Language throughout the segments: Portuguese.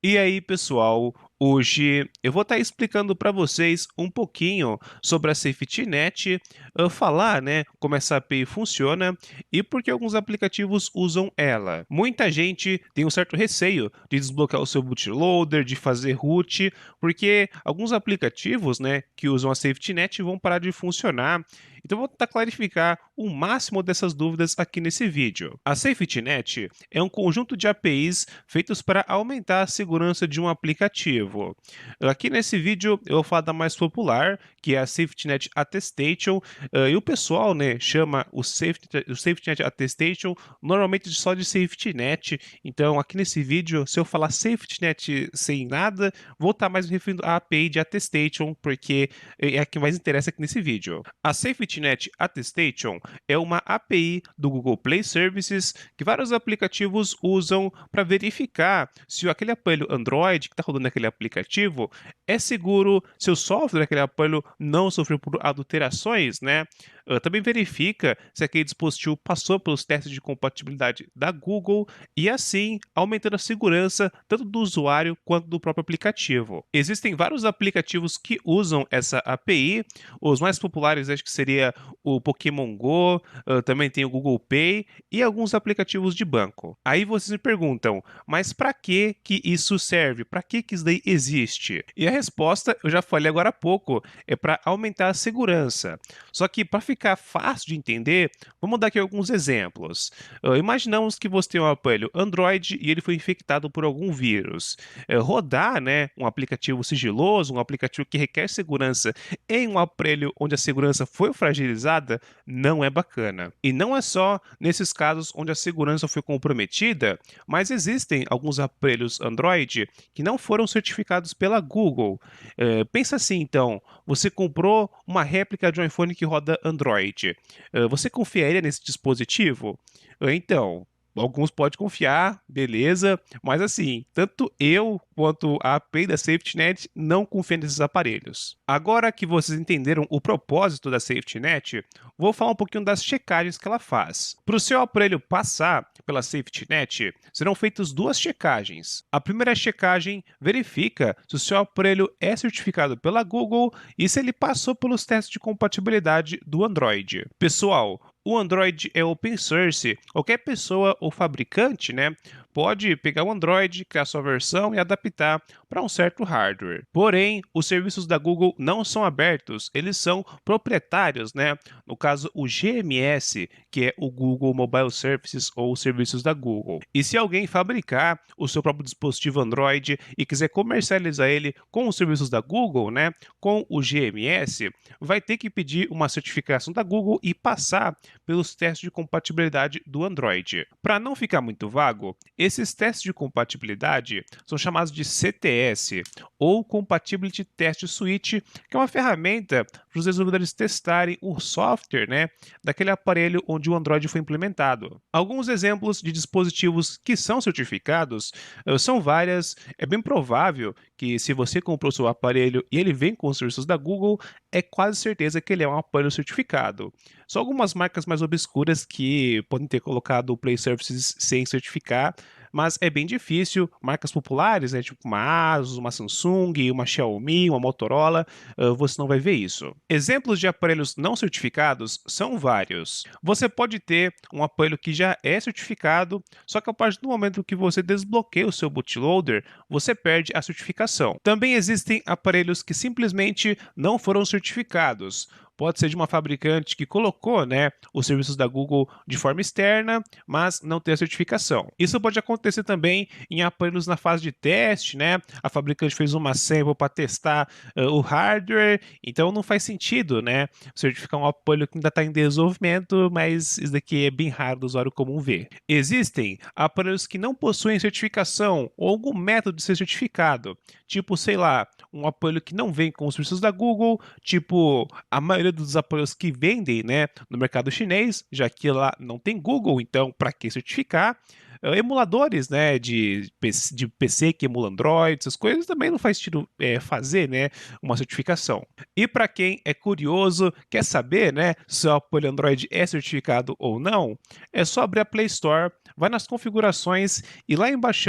E aí, pessoal, hoje eu vou estar explicando para vocês um pouquinho sobre a Safety Net, falar, né, como essa API funciona e por que alguns aplicativos usam ela. Muita gente tem um certo receio de desbloquear o seu bootloader, de fazer root, porque alguns aplicativos, né, que usam a Safety Net vão parar de funcionar. Então, eu vou tentar clarificar o máximo dessas dúvidas aqui nesse vídeo. A Safety Net é um conjunto de APIs feitos para aumentar a segurança de um aplicativo. Aqui nesse vídeo eu vou falar da mais popular, que é a Safety Net Attestation, e o pessoal, né, chama o Safety Net Attestation normalmente só de Safety Net. Então aqui nesse vídeo, se eu falar Safety Net sem nada, vou estar mais me referindo à API de Attestation, porque é a que mais interessa aqui nesse vídeo. A Safety Net Attestation é uma API do Google Play Services que vários aplicativos usam para verificar se aquele aparelho Android que está rodando aquele aplicativo é seguro, se o software daquele aparelho não sofreu por adulterações, né? Também verifica se aquele dispositivo passou pelos testes de compatibilidade da Google e assim aumentando a segurança tanto do usuário quanto do próprio aplicativo. Existem vários aplicativos que usam essa API, os mais populares acho que seria o Pokémon Go, também tem o Google Pay e alguns aplicativos de banco. Aí vocês me perguntam, mas para que isso serve? Para que isso daí existe? E a resposta, eu já falei agora há pouco, é para aumentar a segurança. Só que para ficar fácil de entender, vamos dar aqui alguns exemplos. Imaginamos que você tem um aparelho Android e ele foi infectado por algum vírus. Rodar, né, um aplicativo sigiloso, um aplicativo que requer segurança em um aparelho onde a segurança foi fragilizada, não é bacana. E não é só nesses casos onde a segurança foi comprometida, mas existem alguns aparelhos Android que não foram certificados pela Google. Pensa assim, então, você comprou uma réplica de um iPhone que roda Android. Você confiaria nesse dispositivo? Então, alguns podem confiar, beleza, mas assim, tanto eu quanto a API da SafetyNet não confiam nesses aparelhos. Agora que vocês entenderam o propósito da SafetyNet, vou falar um pouquinho das checagens que ela faz. Para o seu aparelho passar pela SafetyNet, serão feitas duas checagens. A primeira checagem verifica se o seu aparelho é certificado pela Google e se ele passou pelos testes de compatibilidade do Android. Pessoal, o Android é open source, qualquer pessoa ou fabricante, né, pode pegar o Android, criar sua versão e adaptar para um certo hardware. Porém, os serviços da Google não são abertos, eles são proprietários, né? No caso, o GMS, que é o Google Mobile Services ou os serviços da Google. E se alguém fabricar o seu próprio dispositivo Android e quiser comercializar ele com os serviços da Google, né, com o GMS, vai ter que pedir uma certificação da Google e passar pelos testes de compatibilidade do Android. Para não ficar muito vago, esses testes de compatibilidade são chamados de CTS, ou Compatibility Test Suite, que é uma ferramenta para os desenvolvedores testarem o software, né, daquele aparelho onde o Android foi implementado. Alguns exemplos de dispositivos que são certificados são várias. É bem provável que se você comprou seu aparelho e ele vem com os serviços da Google, é quase certeza que ele é um aparelho certificado. Só algumas marcas mais obscuras que podem ter colocado o Play Services sem certificar, mas é bem difícil. Marcas populares, né, tipo uma Asus, uma Samsung, uma Xiaomi, uma Motorola, você não vai ver isso. Exemplos de aparelhos não certificados são vários. Você pode ter um aparelho que já é certificado, só que a partir do momento que você desbloqueia o seu bootloader, você perde a certificação. Também existem aparelhos que simplesmente não foram certificados. Pode ser de uma fabricante que colocou, né, os serviços da Google de forma externa, mas não tem a certificação. Isso pode acontecer também em aparelhos na fase de teste, né? A fabricante fez uma sample para testar o hardware, então não faz sentido, né, certificar um aparelho que ainda está em desenvolvimento, mas isso daqui é bem raro do usuário comum ver. Existem aparelhos que não possuem certificação ou algum método de ser certificado, tipo, sei lá, um aparelho que não vem com os serviços da Google, tipo a maioria dos aparelhos que vendem, né, no mercado chinês, já que lá não tem Google, então para que certificar? emuladores, né, de PC que emula Android, essas coisas também não faz sentido fazer, né, uma certificação. E para quem é curioso, quer saber, né, se o aparelho Android é certificado ou não, é só abrir a Play Store, vai nas configurações e lá embaixo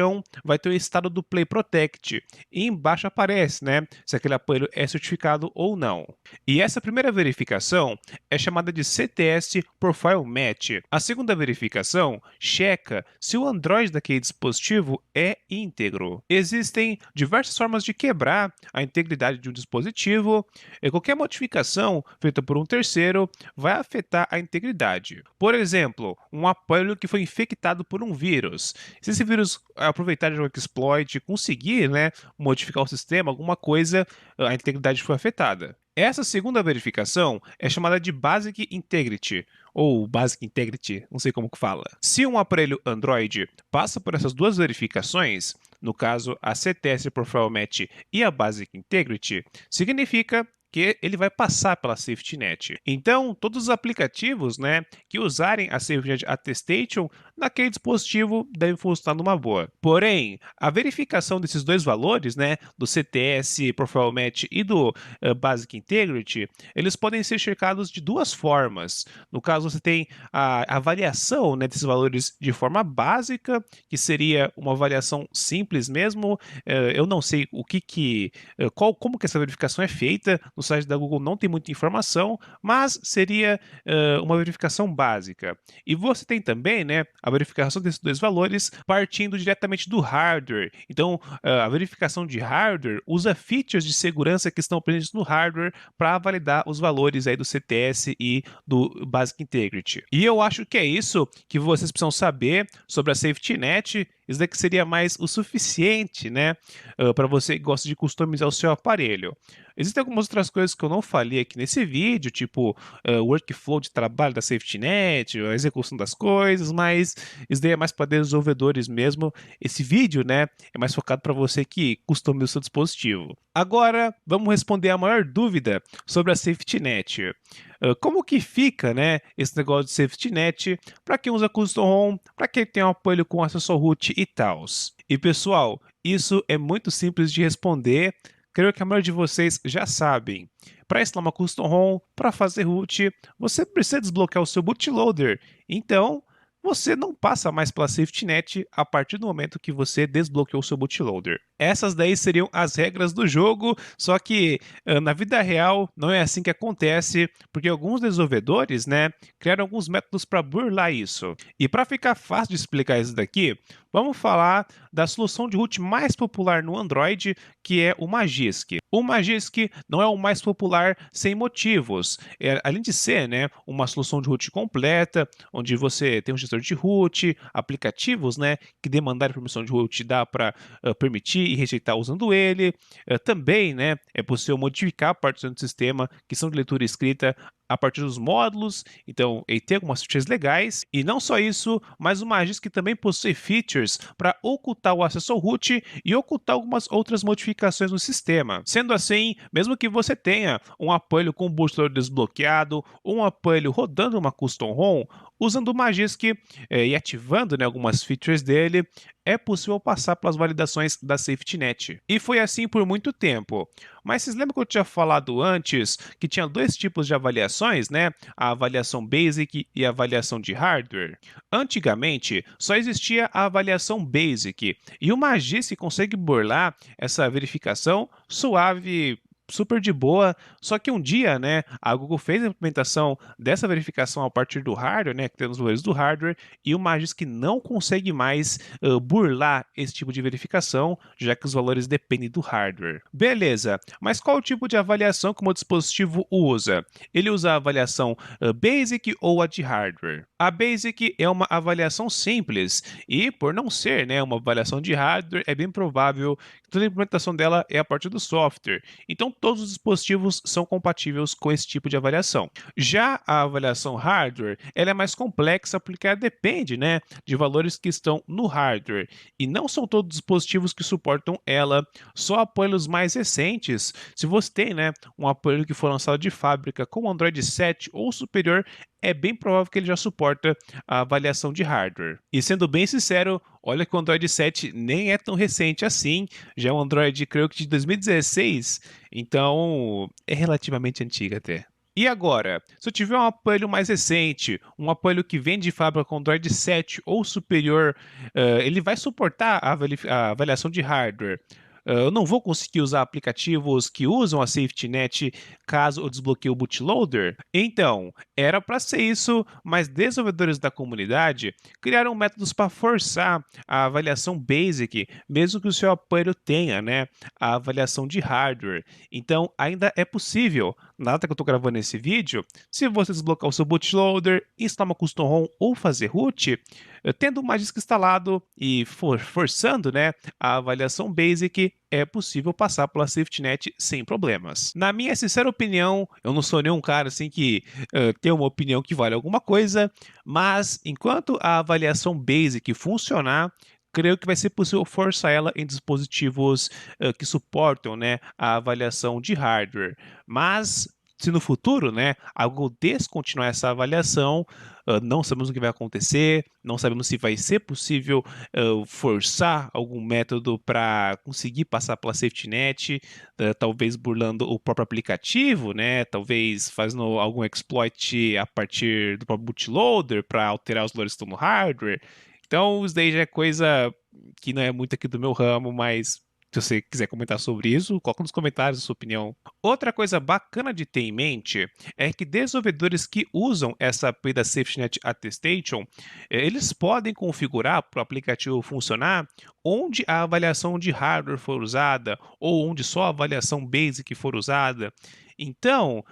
vai ter o estado do Play Protect. E embaixo aparece, né, se aquele aparelho é certificado ou não. E essa primeira verificação é chamada de CTS Profile Match. A segunda verificação checa se o Android daquele dispositivo é íntegro. Existem diversas formas de quebrar a integridade de um dispositivo, e qualquer modificação feita por um terceiro vai afetar a integridade. Por exemplo, um aparelho que foi infectado por um vírus. Se esse vírus aproveitar de um exploit e conseguir, né, modificar o sistema, alguma coisa, a integridade foi afetada. Essa segunda verificação é chamada de Basic Integrity, ou Basic Integrity, não sei como que fala. Se um aparelho Android passa por essas duas verificações, no caso a CTS Profile Match e a Basic Integrity, significa que ele vai passar pela Safety Net. Então, todos os aplicativos, né, que usarem a Safety Net Attestation naquele dispositivo devem funcionar numa boa. Porém, a verificação desses dois valores, né, do CTS Profile Match e do Basic Integrity, eles podem ser checados de duas formas. No caso, você tem a avaliação, né, desses valores de forma básica, que seria uma avaliação simples mesmo. Eu não sei como que essa verificação é feita. No site da Google não tem muita informação, mas seria uma verificação básica. E você tem também, né, a verificação desses dois valores partindo diretamente do hardware. Então, a verificação de hardware usa features de segurança que estão presentes no hardware para validar os valores aí do CTS e do Basic Integrity. E eu acho que é isso que vocês precisam saber sobre a Safety Net. Isso daqui seria mais o suficiente, né, para você que gosta de customizar o seu aparelho. Existem algumas outras coisas que eu não falei aqui nesse vídeo, tipo o workflow de trabalho da Safety Net, a execução das coisas, mas isso daí é mais para desenvolvedores mesmo. Esse vídeo, né, é mais focado para você que customiza o seu dispositivo. Agora, vamos responder a maior dúvida sobre a Safety Net. Como que fica, né, esse negócio de Safety Net para quem usa Custom Home, para quem tem um apoio com acesso ao root e tal. E pessoal, isso é muito simples de responder. Creio que a maioria de vocês já sabem. Para instalar uma Custom Home, para fazer root, você precisa desbloquear o seu bootloader. Então, você não passa mais pela Safety Net a partir do momento que você desbloqueou o seu bootloader. Essas daí seriam as regras do jogo, só que na vida real não é assim que acontece, porque alguns desenvolvedores, né, criaram alguns métodos para burlar isso. E para ficar fácil de explicar isso daqui, vamos falar da solução de root mais popular no Android, que é o Magisk. O Magisk não é o mais popular sem motivos. Além de ser, né, uma solução de root completa, onde você tem um gestor de root, aplicativos, né, que demandarem permissão de root dá para permitir e rejeitar usando ele. Também, né, é possível modificar partes do sistema que são de leitura e escrita a partir dos módulos, então ele tem algumas features legais, e não só isso, mas o Magisk também possui features para ocultar o acesso ao root e ocultar algumas outras modificações no sistema. Sendo assim, mesmo que você tenha um aparelho com o bootloader desbloqueado ou um aparelho rodando uma Custom ROM, usando o Magisk e ativando, né, algumas features dele, é possível passar pelas validações da Safety Net. E foi assim por muito tempo. Mas vocês lembram que eu tinha falado antes que tinha dois tipos de avaliações, né? A avaliação Basic e a avaliação de hardware. Antigamente, só existia a avaliação Basic, e o Magisk consegue burlar essa verificação suave, super de boa, só que um dia, né, a Google fez a implementação dessa verificação a partir do hardware, né, que tem os valores do hardware, e o Magisk não consegue mais burlar esse tipo de verificação, já que os valores dependem do hardware. Beleza, mas qual o tipo de avaliação que o meu dispositivo usa? Ele usa a avaliação Basic ou a de hardware? A Basic é uma avaliação simples, e por não ser, né, uma avaliação de hardware, é bem provável que toda a implementação dela é a partir do software. Então, todos os dispositivos são compatíveis com esse tipo de avaliação. Já a avaliação hardware, ela é mais complexa porque ela depende, né, de valores que estão no hardware. E não são todos os dispositivos que suportam ela, só aparelhos mais recentes. Se você tem, né, um aparelho que foi lançado de fábrica com Android 7 ou superior, é bem provável que ele já suporta a avaliação de hardware. E sendo bem sincero, olha que o Android 7 nem é tão recente assim, já é um Android, creio que de 2016, então é relativamente antigo até. E agora, se eu tiver um aparelho mais recente, um aparelho que vem de fábrica com Android 7 ou superior, ele vai suportar a avaliação de hardware. Eu não vou conseguir usar aplicativos que usam a Safety Net caso eu desbloqueie o bootloader? Então, era para ser isso, mas desenvolvedores da comunidade criaram métodos para forçar a avaliação basic, mesmo que o seu aparelho tenha, né, a avaliação de hardware. Então, ainda é possível, na data que eu estou gravando esse vídeo, se você desbloquear o seu bootloader, instalar uma custom ROM ou fazer root, tendo o Magisk instalado e forçando, né, a avaliação basic, é possível passar pela SafetyNet sem problemas. Na minha sincera opinião, eu não sou nenhum cara assim que tem uma opinião que vale alguma coisa, mas enquanto a avaliação basic funcionar, creio que vai ser possível forçar ela em dispositivos que suportam, né, a avaliação de hardware. Mas se no futuro, né, algo descontinuar essa avaliação, não sabemos o que vai acontecer, não sabemos se vai ser possível forçar algum método para conseguir passar pela SafetyNet, talvez burlando o próprio aplicativo, né, talvez fazendo algum exploit a partir do próprio bootloader para alterar os valores que estão no hardware. Então, isso daí já é coisa que não é muito aqui do meu ramo, mas se você quiser comentar sobre isso, coloca nos comentários a sua opinião. Outra coisa bacana de ter em mente é que desenvolvedores que usam essa API da SafetyNet Attestation, eles podem configurar para o aplicativo funcionar onde a avaliação de hardware for usada ou onde só a avaliação basic for usada. Então,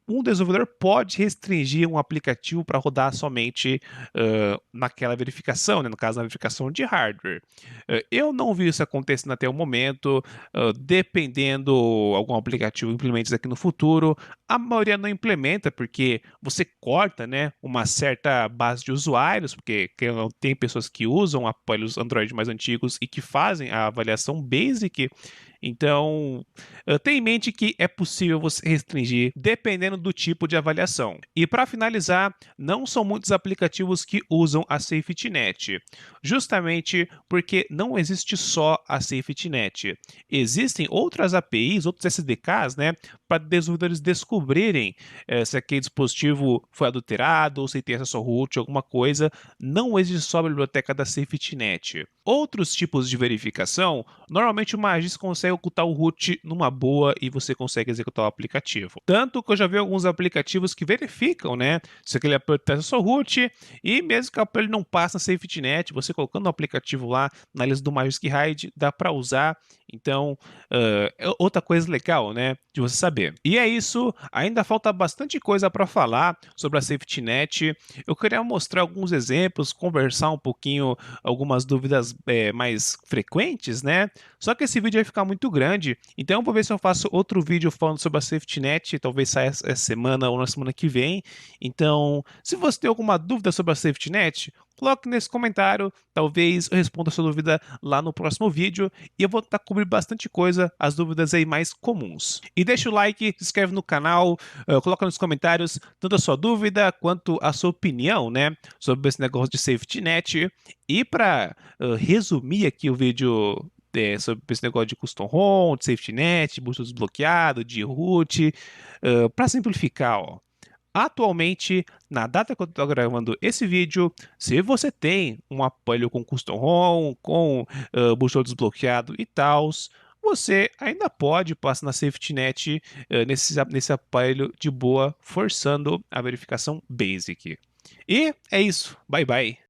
um desenvolvedor pode restringir um aplicativo para rodar somente naquela verificação, né? No caso, na verificação de hardware. Eu não vi isso acontecendo até o momento, dependendo algum aplicativo implemente isso aqui no futuro, a maioria não implementa porque você corta, né, uma certa base de usuários, porque tem pessoas que usam aparelhos Android mais antigos e que fazem a avaliação basic. Então, tenha em mente que é possível você restringir dependendo do tipo de avaliação. E para finalizar, não são muitos aplicativos que usam a SafetyNet, justamente porque não existe só a SafetyNet. Existem outras APIs, outros SDKs, né, para desenvolvedores descobrirem se aquele dispositivo foi adulterado ou se tem acesso ao root, alguma coisa. Não existe só a biblioteca da SafetyNet. Outros tipos de verificação, normalmente o Magisk consegue ocultar o root numa boa e você consegue executar o aplicativo. Tanto que eu já vi alguns aplicativos que verificam, né, se aquele aparelho tem acesso ao root e mesmo que o aparelho não passe na SafetyNet, você colocando o aplicativo lá na lista do Magisk Hide, dá para usar. Então, é outra coisa legal, né, de você saber. E é isso, ainda falta bastante coisa para falar sobre a SafetyNet. Eu queria mostrar alguns exemplos, conversar um pouquinho algumas dúvidas mais frequentes, né? Só que esse vídeo vai ficar muito grande, então eu vou ver se eu faço outro vídeo falando sobre a SafetyNet, talvez saia essa semana ou na semana que vem. Então, se você tem alguma dúvida sobre a SafetyNet, coloque nesse comentário, talvez eu responda a sua dúvida lá no próximo vídeo e eu vou tentar cobrir bastante coisa, as dúvidas aí mais comuns. E deixa o like, se inscreve no canal, coloca nos comentários tanto a sua dúvida quanto a sua opinião, né, sobre esse negócio de SafetyNet. E para resumir aqui o vídeo sobre esse negócio de custom ROM, de SafetyNet, boost desbloqueado, de root, para simplificar, ó. Atualmente, na data que eu estou gravando esse vídeo, se você tem um aparelho com custom ROM, com booster desbloqueado e tal, você ainda pode passar na SafetyNet nesse aparelho de boa, forçando a verificação basic. E é isso. Bye bye.